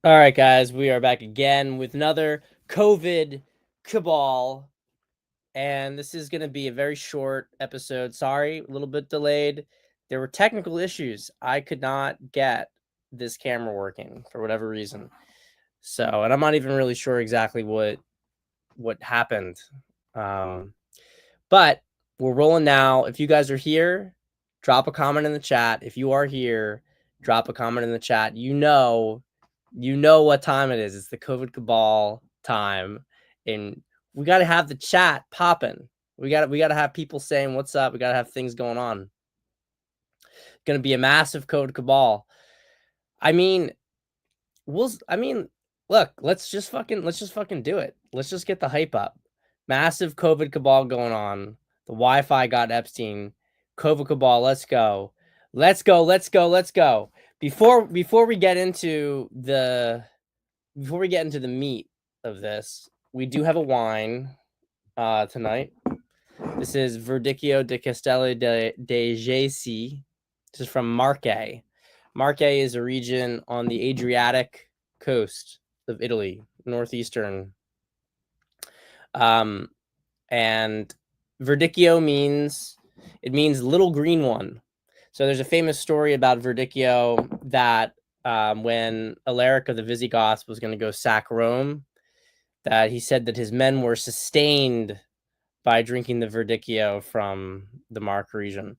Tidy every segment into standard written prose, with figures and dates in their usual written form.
All right, guys, we are back again with another COVID Cabal, and this is going to be a very short episode. Sorry, a little bit delayed. There were technical issues. I could not get this camera working for whatever reason. So, and I'm not even really sure exactly what happened. But we're rolling now. If you guys are here, drop a comment in the chat. If you are here, drop a comment in the chat. You know what time it is. It's the COVID Cabal time, and we got to have the chat popping. We got to have people saying what's up. We got to have things going on. Going to be a massive COVID Cabal. I mean, look, let's just fucking do it. Let's just get the hype up. Massive COVID Cabal going on. The Wi-Fi got Epstein. COVID Cabal, let's go. Let's go. Before we get into the meat of this, we do have a wine tonight. This is Verdiccio de Castelli de Jesi. This is from Marche. Marche is a region on the Adriatic coast of Italy, northeastern. And Verdicchio means little green one. So there's a famous story about Verdicchio that when Alaric of the Visigoths was going to go sack Rome, that he said that his men were sustained by drinking the Verdicchio from the Marche region.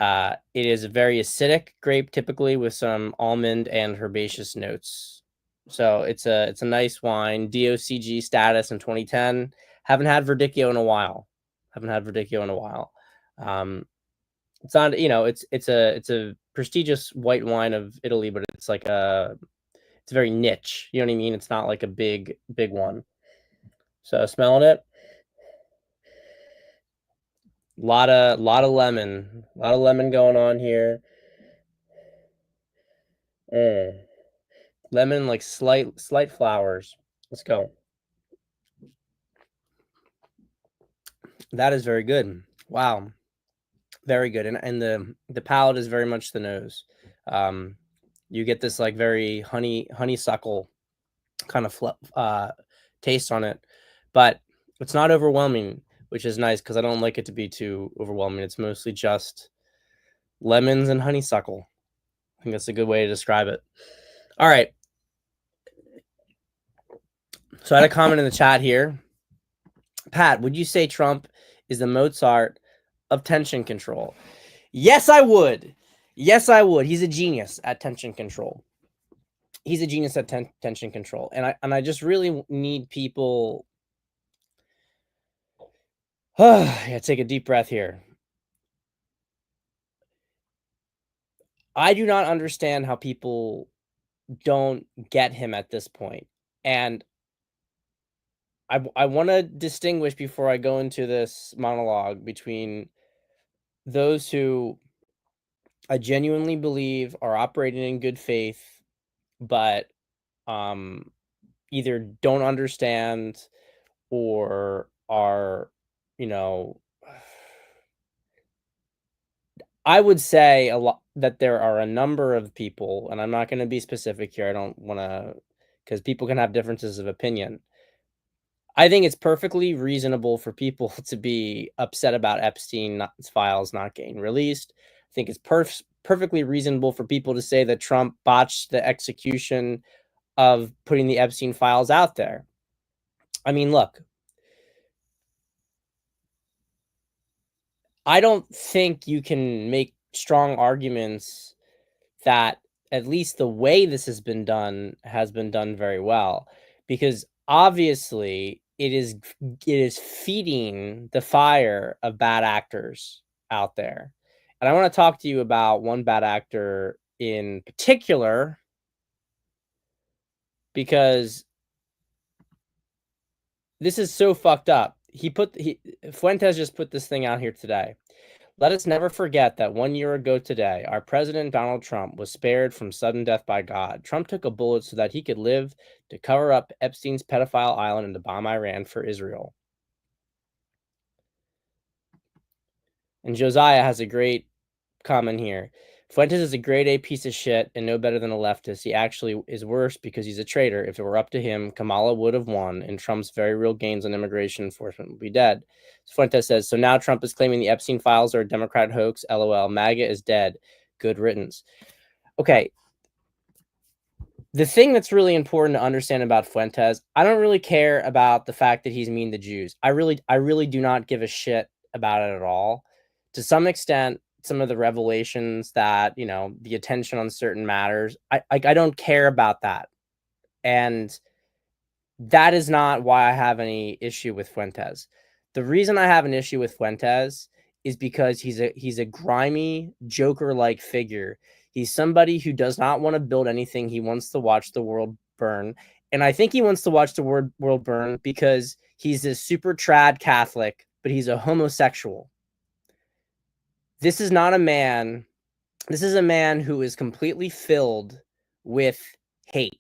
It is a very acidic grape, typically with some almond and herbaceous notes. So it's a nice wine. DOCG status in 2010. Haven't had Verdicchio in a while. It's not, it's a prestigious white wine of Italy, but it's like it's very niche. You know what I mean? It's not like a big one. So smelling it, lot of lemon going on here. Lemon, like slight flowers. Let's go. That is very good. Wow, very good. And the palate is very much the nose. You get this like very honeysuckle kind of taste on it, but it's not overwhelming, which is nice because I don't like it to be too overwhelming. It's mostly just lemons and honeysuckle. I think that's a good way to describe it. All right. So I had a comment in the chat here. Pat, would you say Trump is the Mozart of tension control? Yes, I would. He's a genius at tension control. Tension control. And I just really need people. Yeah, take a deep breath here. I do not understand how people don't get him at this point. And I want to distinguish before I go into this monologue between those who I genuinely believe are operating in good faith, but either don't understand or are, I would say a lot that there are a number of people, and I'm not going to be specific here. I don't want to, because people can have differences of opinion. I think it's perfectly reasonable for people to be upset about Epstein's files not getting released. I think it's perfectly reasonable for people to say that Trump botched the execution of putting the Epstein files out there. I mean, look, I don't think you can make strong arguments that at least the way this has been done very well, because obviously it is feeding the fire of bad actors out there. And I want to talk to you about one bad actor in particular, because this is so fucked up. Fuentes just put this thing out here today. Let us never forget that 1 year ago today, our president, Donald Trump, was spared from sudden death by God. Trump took a bullet so that he could live to cover up Epstein's pedophile island and to bomb Iran for Israel. And Josiah has a great comment here. Fuentes is a grade A piece of shit and no better than a leftist. He actually is worse because he's a traitor. If it were up to him, Kamala would have won, and Trump's very real gains on immigration enforcement would be dead. Fuentes says, so now Trump is claiming the Epstein files are a Democrat hoax. LOL. MAGA is dead. Good riddance. Okay. The thing that's really important to understand about Fuentes, I don't really care about the fact that he's mean to Jews. I really do not give a shit about it at all. To some extent, some of the revelations that, you know, the attention on certain matters, I don't care about that. And that is not why I have any issue with Fuentes. The reason I have an issue with Fuentes is because he's a grimy Joker-like figure. He's somebody who does not want to build anything. He wants to watch the world burn. And I think he wants to watch the world burn because he's a super trad Catholic, but he's a homosexual. This is not a man. This is a man who is completely filled with hate.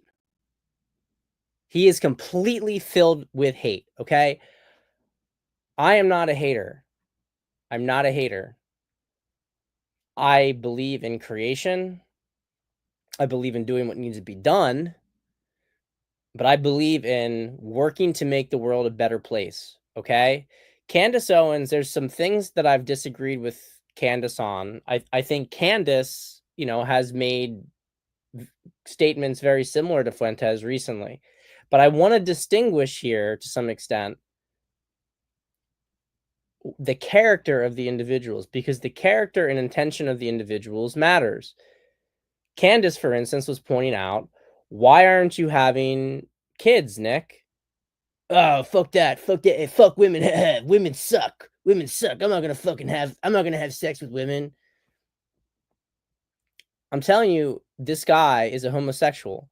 He is completely filled with hate, okay? I am not a hater. I'm not a hater. I believe in creation. I believe in doing what needs to be done. But I believe in working to make the world a better place, okay? Candace Owens, there's some things that I've disagreed with Candace on. I think Candace, you know, has made statements very similar to Fuentes recently. But I want to distinguish here to some extent the character of the individuals, because the character and intention of the individuals matters. Candace, for instance, was pointing out, why aren't you having kids, Nick? Oh, fuck that. Fuck that. Fuck women. Women suck. Women suck. I'm not going to have sex with women. I'm telling you, this guy is a homosexual.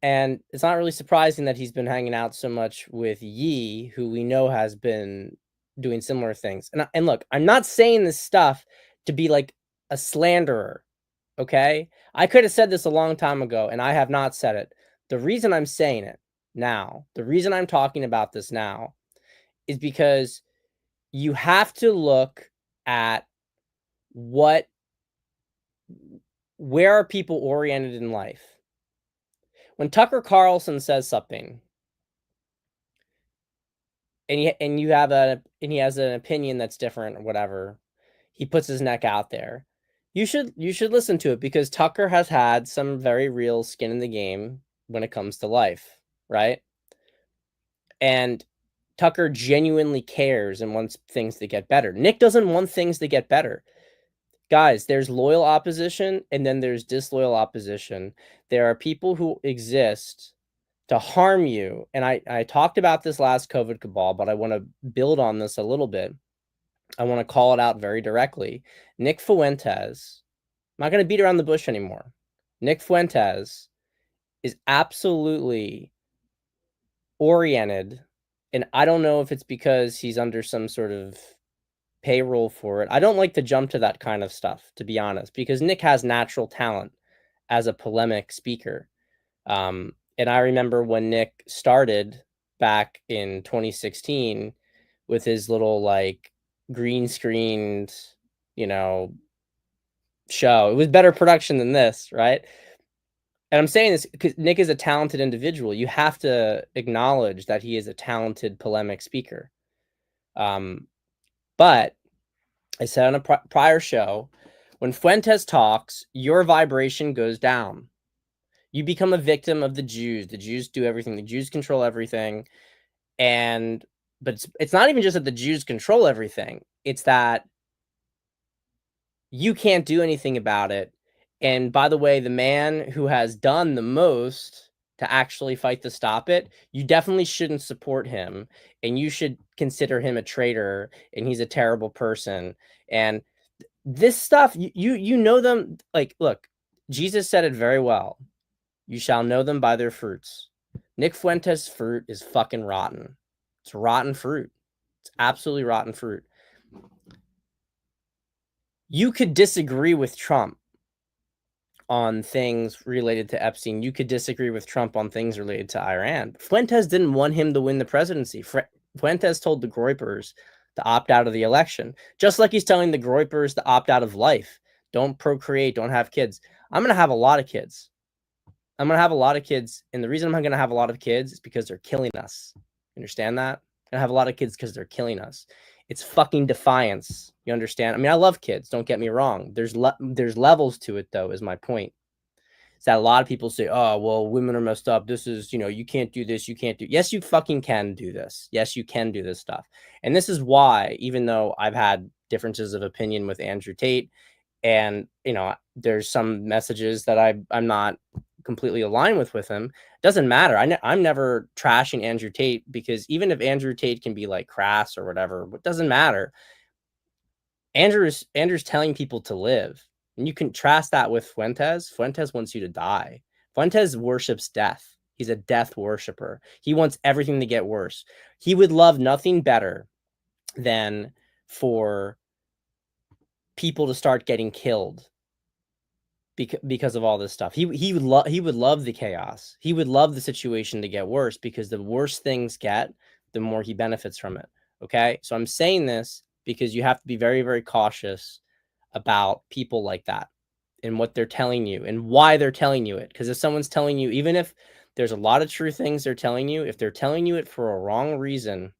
And it's not really surprising that he's been hanging out so much with Yi, who we know has been doing similar things. And look, I'm not saying this stuff to be like a slanderer, okay? I could have said this a long time ago, and I have not said it. The reason I'm saying it now, the reason I'm talking about this now, is because you have to look at where are people oriented in life. When Tucker Carlson says something, and he has an opinion that's different or whatever, he puts his neck out there. You should listen to it, because Tucker has had some very real skin in the game when it comes to life, right? And Tucker genuinely cares and wants things to get better. Nick doesn't want things to get better. Guys, there's loyal opposition and then there's disloyal opposition. There are people who exist to harm you. And I talked about this last COVID cabal, but I want to build on this a little bit. I want to call it out very directly. Nick Fuentes, I'm not going to beat around the bush anymore. Nick Fuentes is absolutely oriented, and I don't know if it's because he's under some sort of payroll for it. I don't like to jump to that kind of stuff, to be honest, because Nick has natural talent as a polemic speaker. And I remember when Nick started back in 2016 with his little like green screened, you know, show. It was better production than this, right? And I'm saying this because Nick is a talented individual. You have to acknowledge that he is a talented polemic speaker. But I said on a prior show, when Fuentes talks, your vibration goes down. You become a victim of the Jews. The Jews do everything. The Jews control everything. But it's not even just that the Jews control everything. It's that you can't do anything about it. And by the way, the man who has done the most to actually fight to stop it, you definitely shouldn't support him. And you should consider him a traitor, and he's a terrible person. And this stuff, you know them. Like, look, Jesus said it very well. You shall know them by their fruits. Nick Fuentes' fruit is fucking rotten. It's rotten fruit. It's absolutely rotten fruit. You could disagree with Trump on things related to Epstein. You could disagree with Trump on things related to Iran. Fuentes didn't want him to win the presidency. Fuentes told the Groypers to opt out of the election, just like he's telling the Groypers to opt out of life. Don't procreate. Don't have kids. I'm going to have a lot of kids. I'm going to have a lot of kids. And the reason I'm going to have a lot of kids is because they're killing us. Understand that? I have a lot of kids because they're killing us. It's fucking defiance. You understand? I mean, I love kids. Don't get me wrong. There's levels to it, though, is my point. Is that a lot of people say, oh, well, women are messed up. This is, you can't do this. You can't do. Yes, you fucking can do this. Yes, you can do this stuff. And this is why, even though I've had differences of opinion with Andrew Tate, and, there's some messages that I'm not completely aligned with him. It doesn't matter. I'm never trashing Andrew Tate, because even if Andrew Tate can be like crass or whatever, it doesn't matter. Andrew's telling people to live. And you contrast that with Fuentes. Fuentes wants you to die. Fuentes worships death. He's a death worshiper. He wants everything to get worse. He would love nothing better than for people to start getting killed because of all this stuff. He would love the chaos. He would love the situation to get worse, because the worse things get, the more he benefits from it. Okay? So I'm saying this because you have to be very, very cautious about people like that and what they're telling you and why they're telling you it. Because if someone's telling you, even if there's a lot of true things they're telling you, if they're telling you it for a wrong reason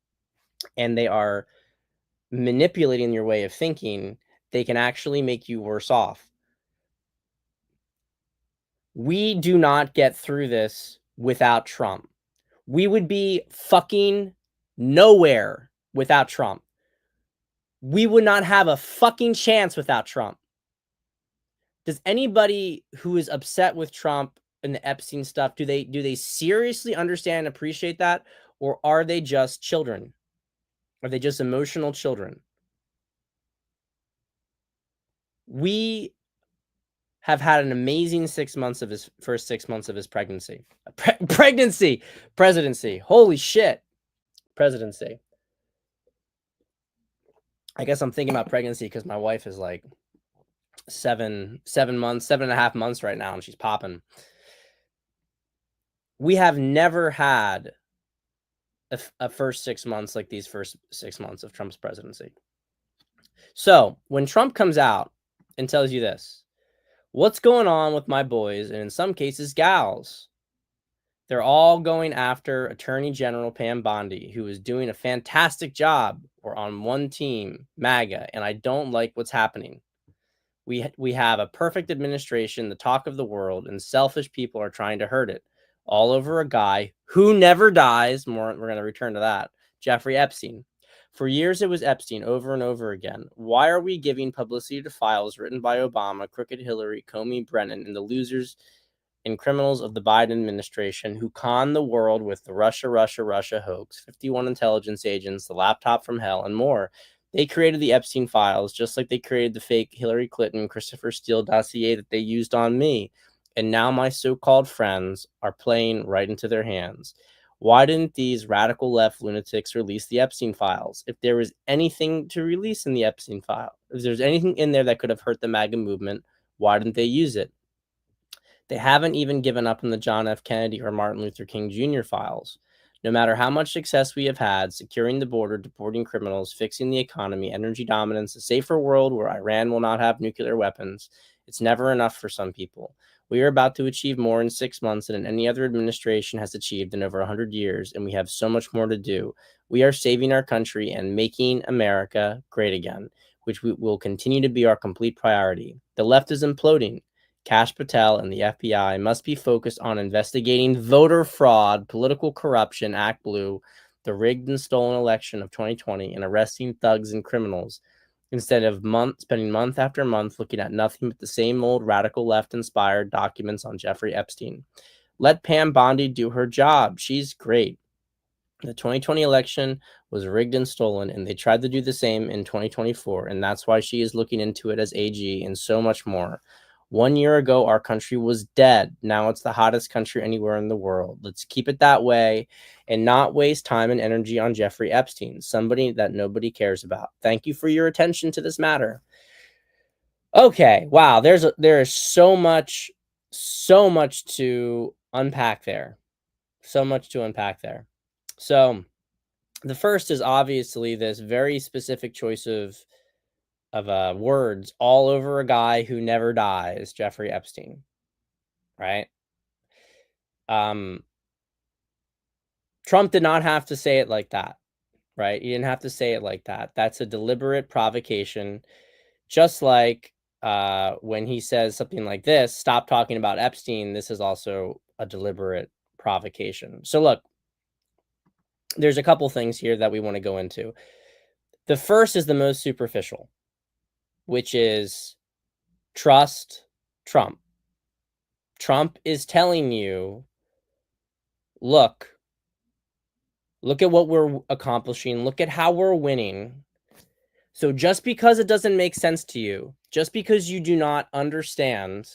and they are manipulating your way of thinking, they can actually make you worse off. We do not get through this without Trump. We would be fucking nowhere without Trump. We would not have a fucking chance without Trump. Does anybody who is upset with Trump and the Epstein stuff, do they seriously understand and appreciate that? Or are they just children? Are they just emotional children? We have had an amazing 6 months of his first 6 months of his presidency. Holy shit. Presidency. I guess I'm thinking about pregnancy because my wife is like 7.5 months right now, and she's popping. We have never had a first 6 months like these first 6 months of Trump's presidency. So when Trump comes out and tells you this, what's going on with my boys, and in some cases gals? They're all going after Attorney General Pam Bondi, who is doing a fantastic job. We're on one team, Maga, and I don't like what's happening. We have a perfect administration, the talk of the world, and selfish people are trying to hurt it, all over a guy who never dies. We're going to return to that. Jeffrey Epstein. For years, it was Epstein over and over again. Why are we giving publicity to files written by Obama, crooked Hillary, Comey, Brennan, and the losers and criminals of the Biden administration who conned the world with the Russia hoax, 51 intelligence agents, the laptop from hell, and more? They created the Epstein files, just like they created the fake Hillary Clinton, Christopher Steele dossier that they used on me. And now my so-called friends are playing right into their hands. Why didn't these radical left lunatics release the Epstein files? If there was anything to release in the Epstein file, if there's anything in there that could have hurt the MAGA movement, why didn't they use it? They haven't even given up on the John F. Kennedy or Martin Luther King Jr. files. No matter how much success we have had securing the border, deporting criminals, fixing the economy, energy dominance, a safer world where Iran will not have nuclear weapons, it's never enough for some people. We are about to achieve more in 6 months than any other administration has achieved in over 100 years, and we have so much more to do. We are saving our country and making America great again, which will continue to be our complete priority. The left is imploding. Kash Patel and the FBI must be focused on investigating voter fraud, political corruption, Act Blue, the rigged and stolen election of 2020, and arresting thugs and criminals, instead of spending month after month looking at nothing but the same old radical left-inspired documents on Jeffrey Epstein. Let Pam Bondi do her job. She's great. The 2020 election was rigged and stolen, and they tried to do the same in 2024, and that's why she is looking into it as AG and so much more. 1 year ago, our country was dead. Now it's the hottest country anywhere in the world. Let's keep it that way and not waste time and energy on Jeffrey Epstein, somebody that nobody cares about. Thank you for your attention to this matter. Okay, wow, there is so much to unpack there. So much to unpack there. So the first is obviously this very specific choice of words all over a guy who never dies, Jeffrey Epstein, right? Trump did not have to say it like that, right? He didn't have to say it like that. That's a deliberate provocation, just like when he says something like this, stop talking about Epstein, this is also a deliberate provocation. So look, there's a couple things here that we want to go into. The first is the most superficial, which is trust Trump. Trump is telling you, look at what we're accomplishing, look at how we're winning. So just because it doesn't make sense to you, just because you do not understand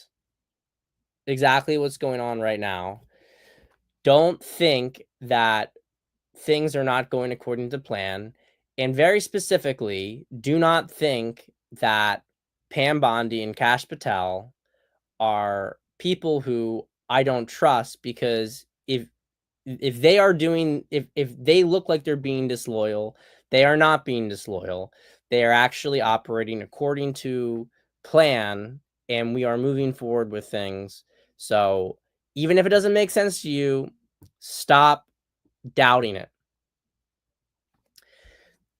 exactly what's going on right now, don't think that things are not going according to plan. And very specifically, do not think that Pam Bondi and Kash Patel are people who I don't trust, because if they are doing, if they look like they're being disloyal, they are not being disloyal. They are actually operating according to plan, and we are moving forward with things. So even if it doesn't make sense to you, stop doubting it.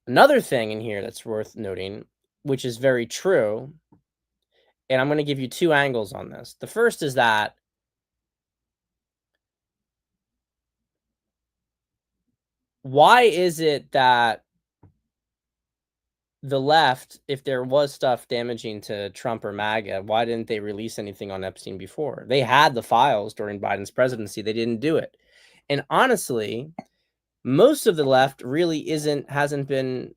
Another thing in here that's worth noting, which is very true, and I'm going to give you two angles on this. The first is that why is it that the left, if there was stuff damaging to Trump or MAGA, why didn't they release anything on Epstein before? They had the files during Biden's presidency. They didn't do it. And honestly, most of the left really hasn't been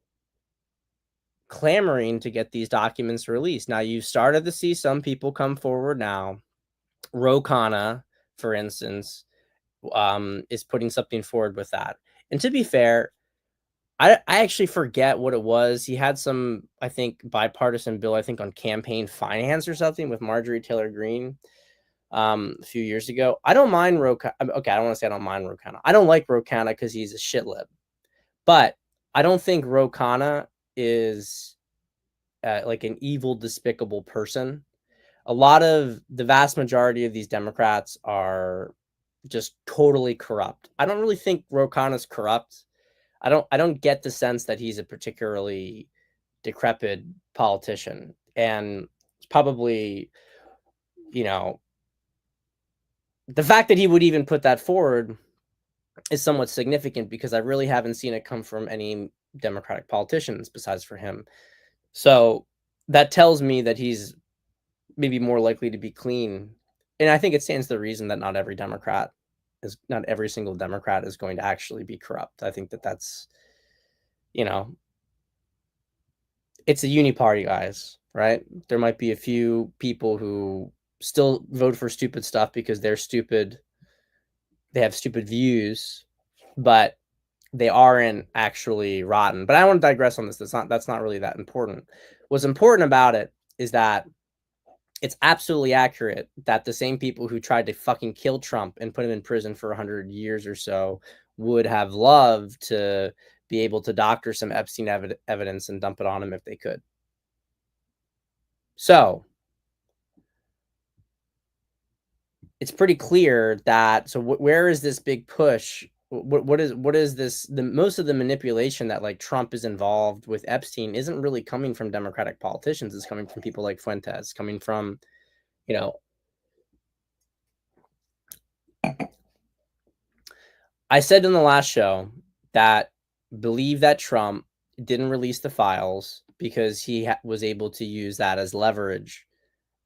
clamoring to get these documents released. Now, you've started to see some people come forward now. Ro Khanna, for instance, is putting something forward with that. And to be fair, I actually forget what it was. He had some, I think, bipartisan bill, I think, on campaign finance or something with Marjorie Taylor Greene a few years ago. I don't mind okay, I don't want to say I don't mind Ro Khanna. I don't like Ro Khanna because he's a shitlib. But I don't think Ro Khanna is like an evil, despicable person. The vast majority of these Democrats are just totally corrupt. I don't really think Ro Khanna's corrupt. I don't get the sense that he's a particularly decrepit politician. And it's probably, you know, the fact that he would even put that forward is somewhat significant, because I really haven't seen it come from any Democratic politicians besides for him. So that tells me that he's maybe more likely to be clean. And I think it stands to reason that not every single Democrat is going to actually be corrupt. I think that that's, it's a uni-party, guys, right? There might be a few people who still vote for stupid stuff because they're stupid. They have stupid views, but they aren't actually rotten. But I want to digress on this. That's not really that important. What's important about it is that it's absolutely accurate that the same people who tried to fucking kill Trump and put him in prison for 100 years or so would have loved to be able to doctor some Epstein evidence and dump it on him if they could. So it's pretty clear that, where is this big push? What is this? Most of the manipulation that like Trump is involved with Epstein isn't really coming from Democratic politicians. It's coming from people like Fuentes, coming from, I said in the last show that believe that Trump didn't release the files because he was able to use that as leverage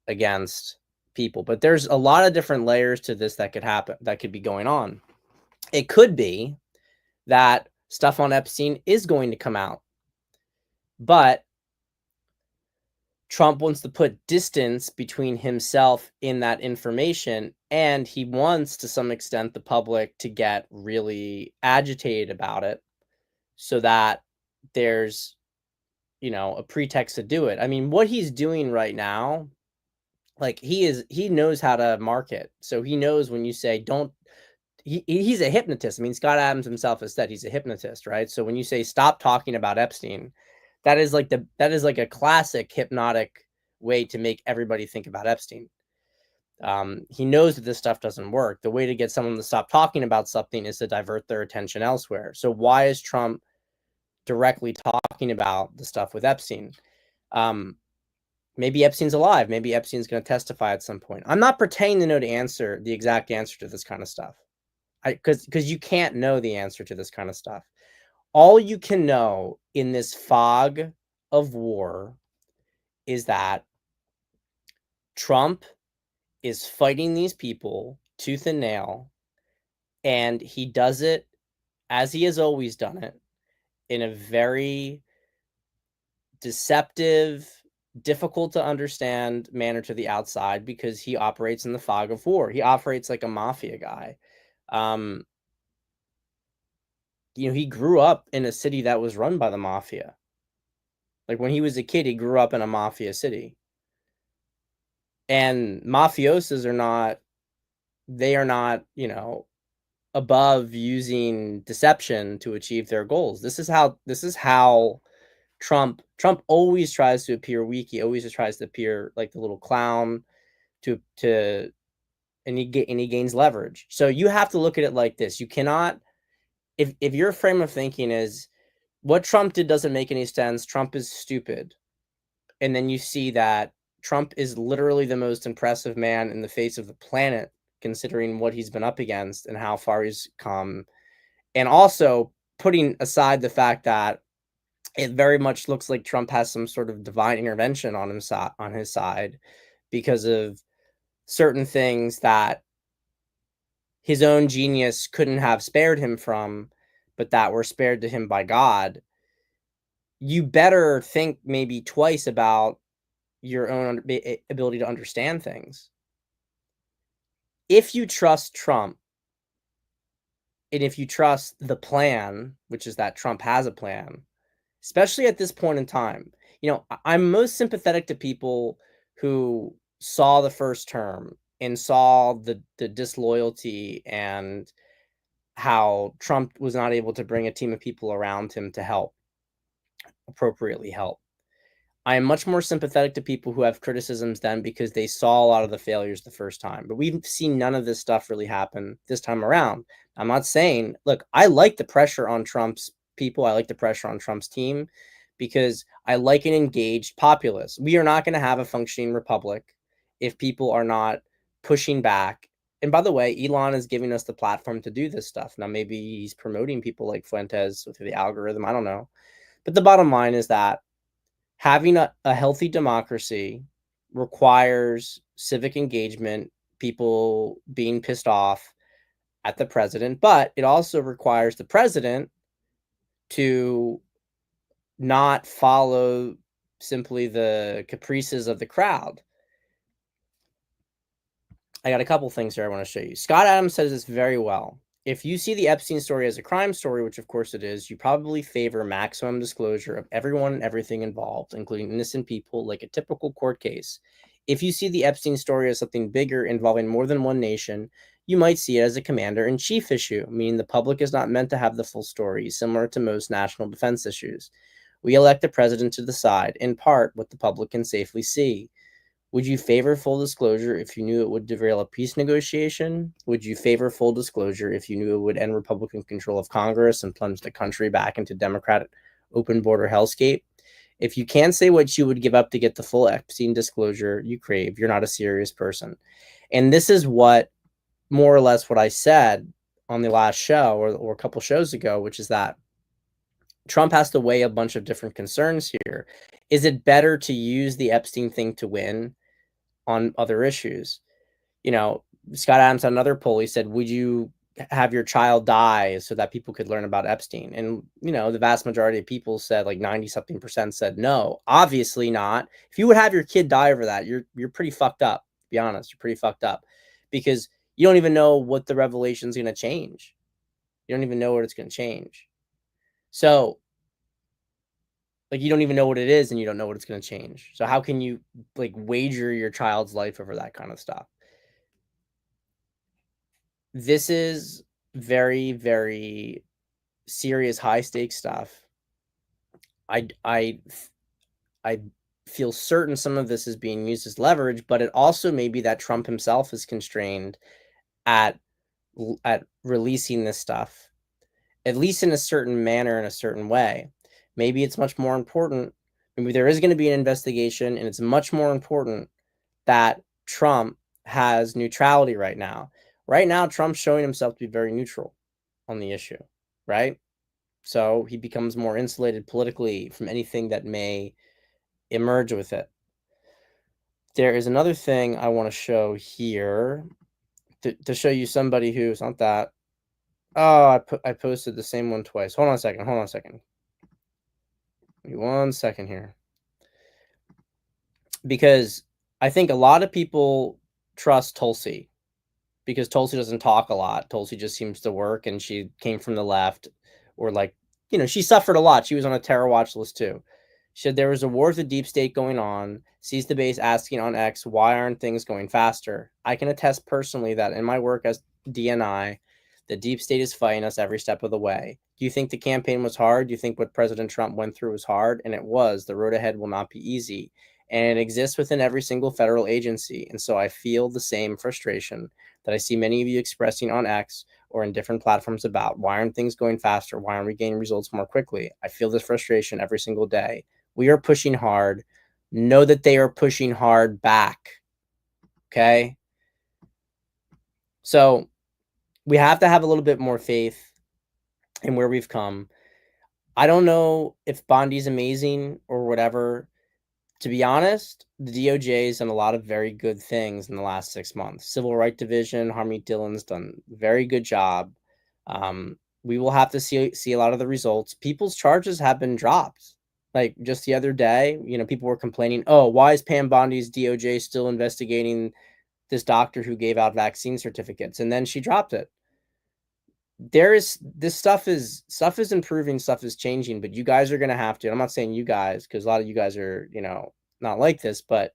against people. But there's a lot of different layers to this that could happen, that could be going on. It could be that stuff on Epstein is going to come out, but Trump wants to put distance between himself in that information, and he wants, to some extent, the public to get really agitated about it so that there's, a pretext to do it. I mean, what he's doing right now, like he knows how to market. So he knows when you say he's a hypnotist. I mean, Scott Adams himself has said he's a hypnotist, right? So when you say stop talking about Epstein, That is like a classic hypnotic way to make everybody think about Epstein. He knows that this stuff doesn't work. The way to get someone to stop talking about something is to divert their attention elsewhere. So why is Trump directly talking about the stuff with Epstein? Maybe Epstein's alive. Maybe Epstein's going to testify at some point. I'm not pretending to know the exact answer to this kind of stuff. Because you can't know the answer to this kind of stuff. All you can know in this fog of war is that Trump is fighting these people tooth and nail, and he does it as he has always done it, in a very deceptive, difficult to understand manner to the outside, because he operates in the fog of war. He operates like a mafia guy. He grew up in a city that was run by the mafia. Like, when he was a kid, he grew up in a mafia city. And mafiosos are not above using deception to achieve their goals. This is how Trump always tries to appear weak. He always tries to appear like the little clown and he gains leverage. So you have to look at it like this. You cannot, if your frame of thinking is what Trump did doesn't make any sense, Trump is stupid, and then you see that Trump is literally the most impressive man in the face of the planet, considering what he's been up against and how far he's come. And also putting aside the fact that it very much looks like Trump has some sort of divine intervention on his side because of certain things that his own genius couldn't have spared him from, but that were spared to him by God. You better think maybe twice about your own ability to understand things. If you trust Trump, and if you trust the plan, which is that Trump has a plan, especially at this point in time, I'm most sympathetic to people who saw the first term and saw the disloyalty and how Trump was not able to bring a team of people around him to appropriately help. I am much more sympathetic to people who have criticisms then because they saw a lot of the failures the first time. But we've seen none of this stuff really happen this time around. I'm not saying, look, I like the pressure on Trump's people. I like the pressure on Trump's team because I like an engaged populace. We are not going to have a functioning republic if people are not pushing back. And by the way, Elon is giving us the platform to do this stuff. Now, maybe he's promoting people like Fuentes through the algorithm. I don't know. But the bottom line is that having a healthy democracy requires civic engagement, people being pissed off at the president, but it also requires the president to not follow simply the caprices of the crowd. I got a couple things here I want to show you. Scott Adams says this very well. If you see the Epstein story as a crime story, which of course it is, you probably favor maximum disclosure of everyone and everything involved, including innocent people, like a typical court case. If you see the Epstein story as something bigger involving more than one nation, you might see it as a commander-in-chief issue, meaning the public is not meant to have the full story, similar to most national defense issues. We elect a president to decide, in part, what the public can safely see. Would you favor full disclosure if you knew it would derail a peace negotiation? Would you favor full disclosure if you knew it would end Republican control of Congress and plunge the country back into Democratic open border hellscape? If you can't say what you would give up to get the full Epstein disclosure you crave, you're not a serious person. And this is what, more or less, what I said on the last show or a couple shows ago, which is that Trump has to weigh a bunch of different concerns here. Is it better to use the Epstein thing to win on other issues? Scott Adams had another poll. He said, would you have your child die so that people could learn about Epstein? And, the vast majority of people said, like 90 something percent said no, obviously not. If you would have your kid die over that, you're pretty fucked up. To be honest, you're pretty fucked up because you don't even know what the revelation is going to change. You don't even know what it's going to change. So, you don't even know what it is and you don't know what it's going to change. So how can you wager your child's life over that kind of stuff? This is very, very serious, high stakes stuff. I feel certain some of this is being used as leverage, but it also may be that Trump himself is constrained at releasing this stuff, at least in a certain manner, in a certain way. Maybe it's much more important. Maybe there is going to be an investigation, and it's much more important that Trump has neutrality right now. Right now, Trump's showing himself to be very neutral on the issue, right? So he becomes more insulated politically from anything that may emerge with it. There is another thing I want to show here to show you somebody who's not that. Oh, I posted the same one twice. Hold on a second. Hold on a second. Give me 1 second here. Because I think a lot of people trust Tulsi because Tulsi doesn't talk a lot. Tulsi just seems to work, and she came from the left, or like, she suffered a lot. She was on a terror watch list too. She said there was a war with the deep state going on. Sees the base asking on X, why aren't things going faster? I can attest personally that in my work as DNI, the deep state is fighting us every step of the way. Do you think the campaign was hard? Do you think what President Trump went through was hard? And it was. The road ahead will not be easy. And it exists within every single federal agency. And so I feel the same frustration that I see many of you expressing on X or in different platforms about why aren't things going faster? Why aren't we getting results more quickly? I feel this frustration every single day. We are pushing hard. Know that they are pushing hard back. Okay? So we have to have a little bit more faith in where we've come. I don't know if Bondi's amazing or whatever. To be honest, the DOJ has done a lot of very good things in the last 6 months. Civil Rights Division, Harmeet Dillon's done a very good job. We will have to see a lot of the results. People's charges have been dropped. Like just the other day, people were complaining, oh, why is Pam Bondi's DOJ still investigating this doctor who gave out vaccine certificates? And then she dropped it. This stuff is improving, stuff is changing, but you guys are going to have to, I'm not saying you guys, because a lot of you guys are, not like this, but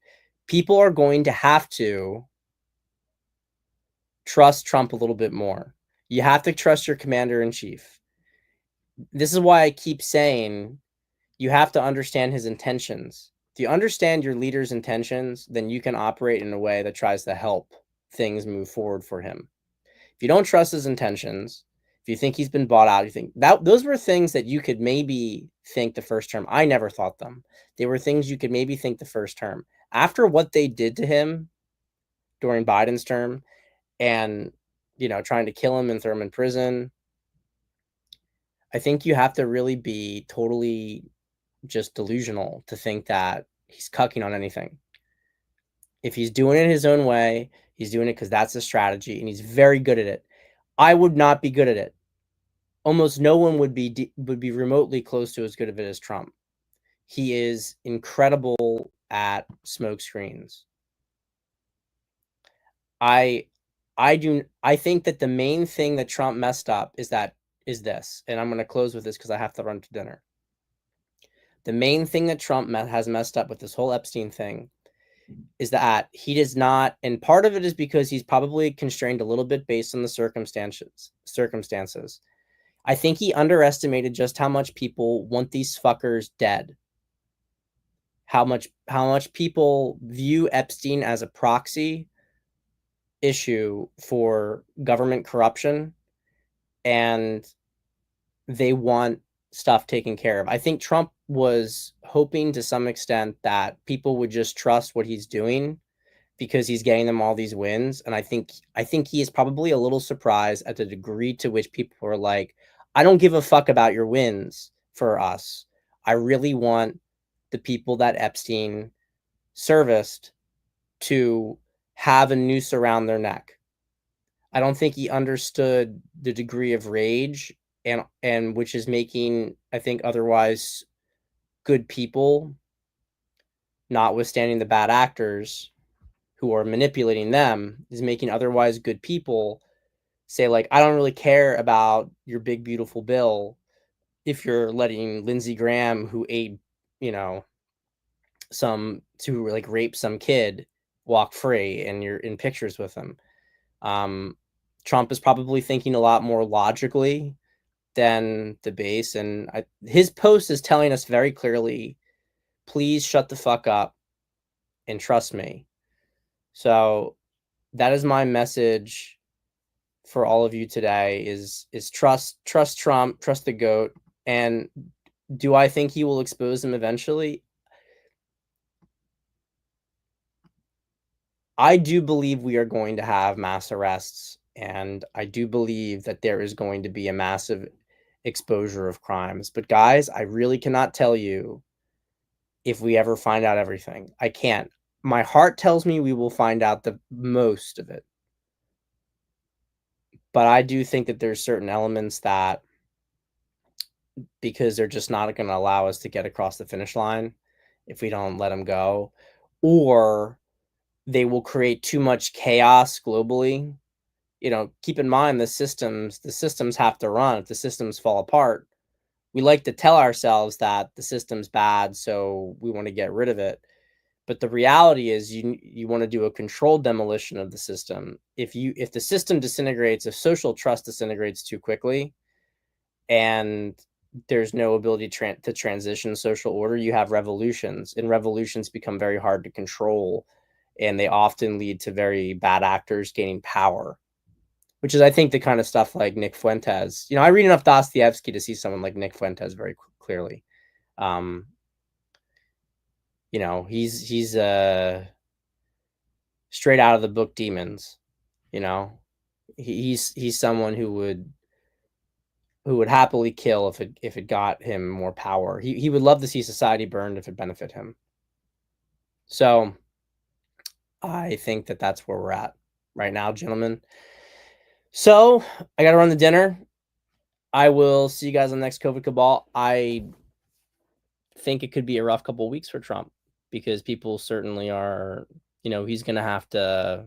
people are going to have to trust Trump a little bit more. You have to trust your commander in chief. This is why I keep saying you have to understand his intentions. If you understand your leader's intentions, then you can operate in a way that tries to help things move forward for him. If you don't trust his intentions, if you think he's been bought out, you think that those were things that you could maybe think the first term. I never thought them. They were things you could maybe think the first term. After what they did to him during Biden's term and, trying to kill him and throw him in prison, I think you have to really be totally just delusional to think that he's cucking on anything. If he's doing it his own way, he's doing it because that's the strategy, and he's very good at it. I would not be good at it. Almost no one would be remotely close to as good of it as Trump. He is incredible at smoke screens. I think that the main thing that Trump messed up is this, and I'm going to close with this because I have to run to dinner. The main thing that Trump has messed up with this whole Epstein thing is that he does not, and part of it is because he's probably constrained a little bit based on the circumstances. I think he underestimated just how much people want these fuckers dead. How much people view Epstein as a proxy issue for government corruption, and they want stuff taken care of. I think Trump was hoping to some extent that people would just trust what he's doing because he's getting them all these wins. And I think he is probably a little surprised at the degree to which people are like, I don't give a fuck about your wins for us. I really want the people that Epstein serviced to have a noose around their neck. I don't think he understood the degree of rage and which is making, I think, otherwise good people, notwithstanding the bad actors who are manipulating them, is making otherwise good people say, like, I don't really care about your big, beautiful bill if you're letting Lindsey Graham, who ate, to like rape some kid, walk free and you're in pictures with him. Trump is probably thinking a lot more logically than the base. And his post is telling us very clearly, please shut the fuck up and trust me. So that is my message for all of you today is trust Trump, trust the GOAT. And do I think he will expose him eventually? I do believe we are going to have mass arrests, and I do believe that there is going to be a massive exposure of crimes. But guys, I really cannot tell you if we ever find out everything. I can't. My heart tells me we will find out the most of it. But I do think that there's certain elements that, because they're just not going to allow us to get across the finish line if we don't let them go, or they will create too much chaos globally. You know, keep in mind the systems have to run. If the systems fall apart, we like to tell ourselves that the system's bad, so we want to get rid of it. But the reality is you want to do a controlled demolition of the system. If the system disintegrates, if social trust disintegrates too quickly, and there's no ability to transition social order, you have revolutions, and revolutions become very hard to control, and they often lead to very bad actors gaining power, which is, I think, the kind of stuff like Nick Fuentes. You know, I read enough Dostoevsky to see someone like Nick Fuentes very clearly. You know, he's straight out of the book Demons. You know, he's someone who would happily kill if it got him more power. He would love to see society burned if it benefit him. So I think that that's where we're at right now, gentlemen. So I got to run the dinner. I will see you guys on the next COVID Cabal. I think it could be a rough couple of weeks for Trump, because people certainly are, you know, he's going to have to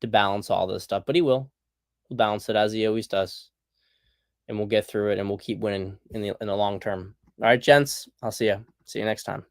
balance all this stuff, but he'll balance it as he always does. And we'll get through it, and we'll keep winning in the long term. All right, gents, I'll see you next time.